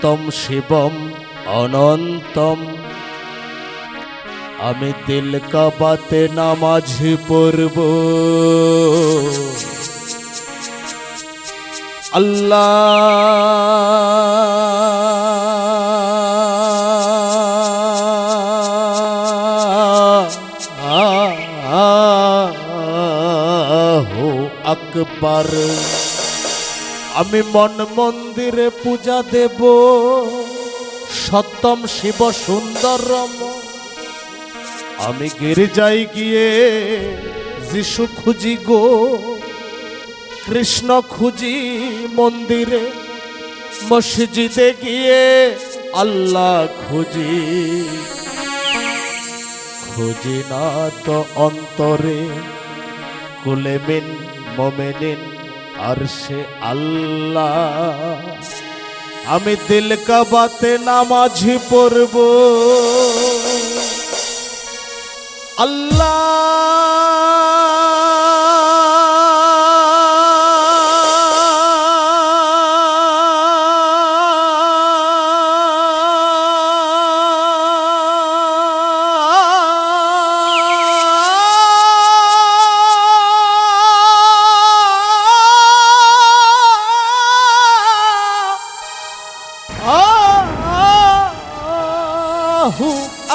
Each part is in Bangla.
সত্যম শিবম অনন্তম। আমি দিল কাবাতে নামাজ পড়ব, আল্লাহু আকবার। আমি মন মন্দিরে পূজা দেব, সত্যম শিব সুন্দরম। আমি গির্জায় গিয়ে যিশু খুঁজি গো, কৃষ্ণ খুঁজি মন্দিরে, মসজিদে গিয়ে আল্লাহ খুঁজি। খুঁজি না তো অন্তরে, কুলেমিন মোমেনিন আরশে আল্লাহ। আমি দিল কাবাতে নামাজ পড়ব, আল্লাহ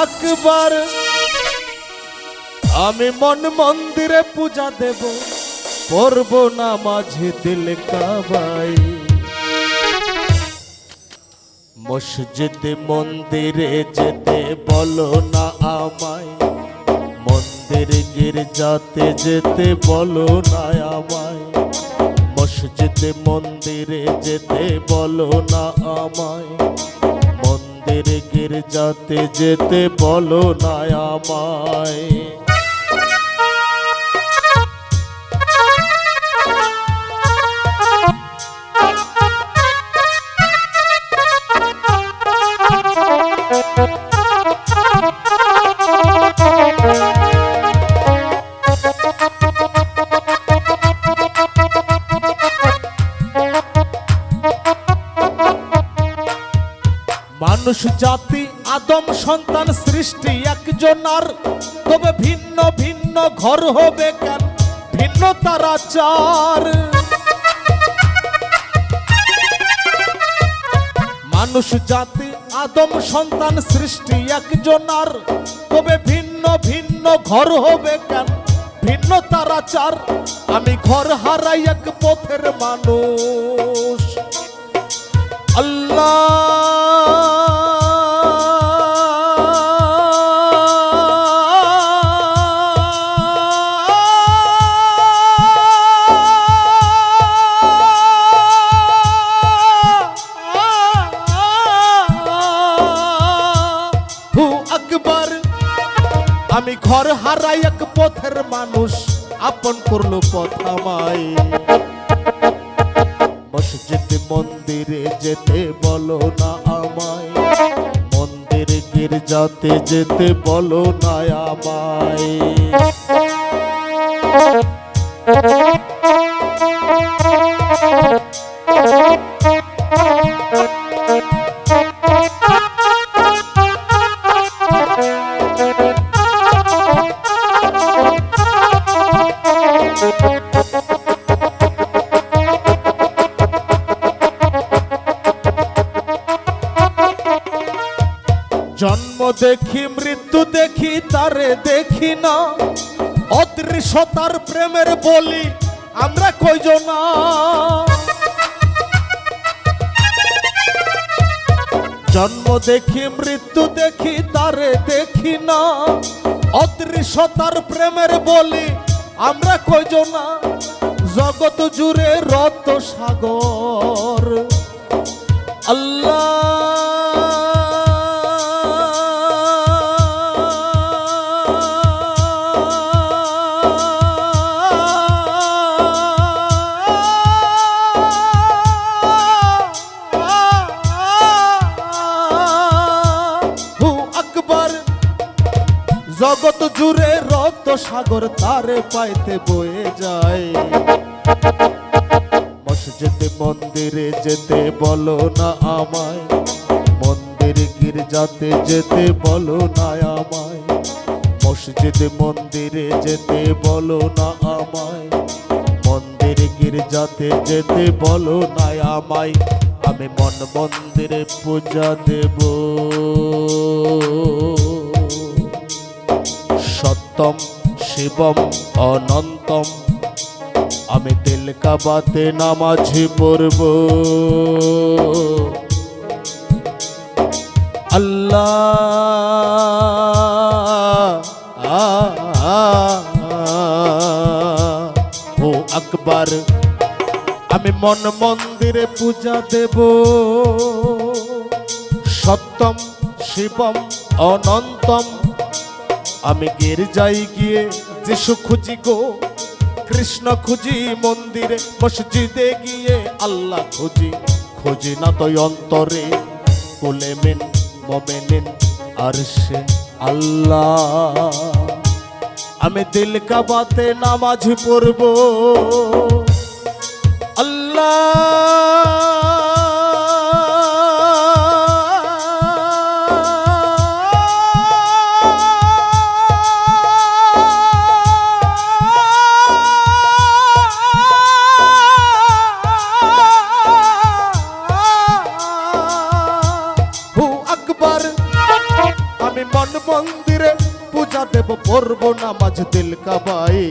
আকবার। আমি মন মন্দিরে পূজা দেব, পড়ব নামাজ দিল কাবাই। মসজিদ মন্দিরে যেতে বলো না আমায়, মন্দির গির্জাতে যেতে বলো না আমায়। মসজিদ মন্দিরে যেতে বলো না আমায়, মন্দির গির্জাতে যেতে বলো না আমায়। মানুষ জাতি আদম সন্তান সৃষ্টি একজনার, তবে ভিন্ন ভিন্ন ঘর হবে কেন, ভিন্ন তারা চার। মানুষ জাতি আদম সন্তান সৃষ্টি একজনার, তবে ভিন্ন ভিন্ন ঘর হবে কেন, ভিন্ন তারা চার। আমি ঘর হারাই এক পথের মানুষ, আল্লাহ আকবার। আমি ঘর হারাই এক পথের মানুষ, আপন করলো পথ আমায়। মসজিদ মন্দিরে যেতে বলো না আমায়, মন্দির গির্জাতে যেতে বলো না আমায়। জন্ম দেখি মৃত্যু দেখি তারে দেখি না, অদৃশ্যতার প্রেমের বলি আমরা কয়জনা। জন্ম দেখি মৃত্যু দেখি তারে দেখি না, অদৃশ্যতার প্রেমের বলি আমরা কয়জনা। জগৎ জুড়ে রত সাগর, আল্লাহ জগৎ জুড়ে রক্ত সাগর তারে পাইতে বয়ে যায়। মসজিদে মন্দিরে যেতে বলো না আমায়, মন্দির গির্জাতে যেতে বলো না আমায়, মসজিদ মন্দিরে যেতে বলো না আমায়, মন্দির গির্জাতে যেতে বলো না আমায়। আমি মন মন্দিরে পূজা দেব, সত্যম শিবম অনন্তম। আমি দিল কাবাতে নামাজ পড়ব, আল্লাহ ও আকবার। আমি মন মন্দিরে পূজা দেব, সত্যম শিবম অনন্তম। আমি গির্জায় গিয়ে যিশু খুঁজি গো, কৃষ্ণ খুঁজি মন্দিরে মসজিদে গিয়ে আল্লাহ খুঁজি, খুঁজি না তো অন্তরে কুলে মিন মোমেনিন আরশে আল্লাহ। আমি দিল কাবাতে নামাজ পড়ব, আমি মন মন্দিরে পূজা দেব, পড়ব নামাজ দিল কাবায়।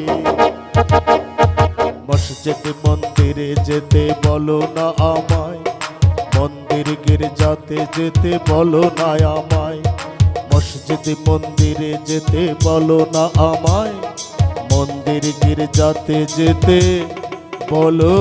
মসজিদ মন্দিরে যেতে বলো না আমায়, মন্দির গির্জাতে যেতে বলো না আমায়, মসজিদ মন্দিরে যেতে বলো না আমায়, মন্দির গির্জাতে যেতে বলো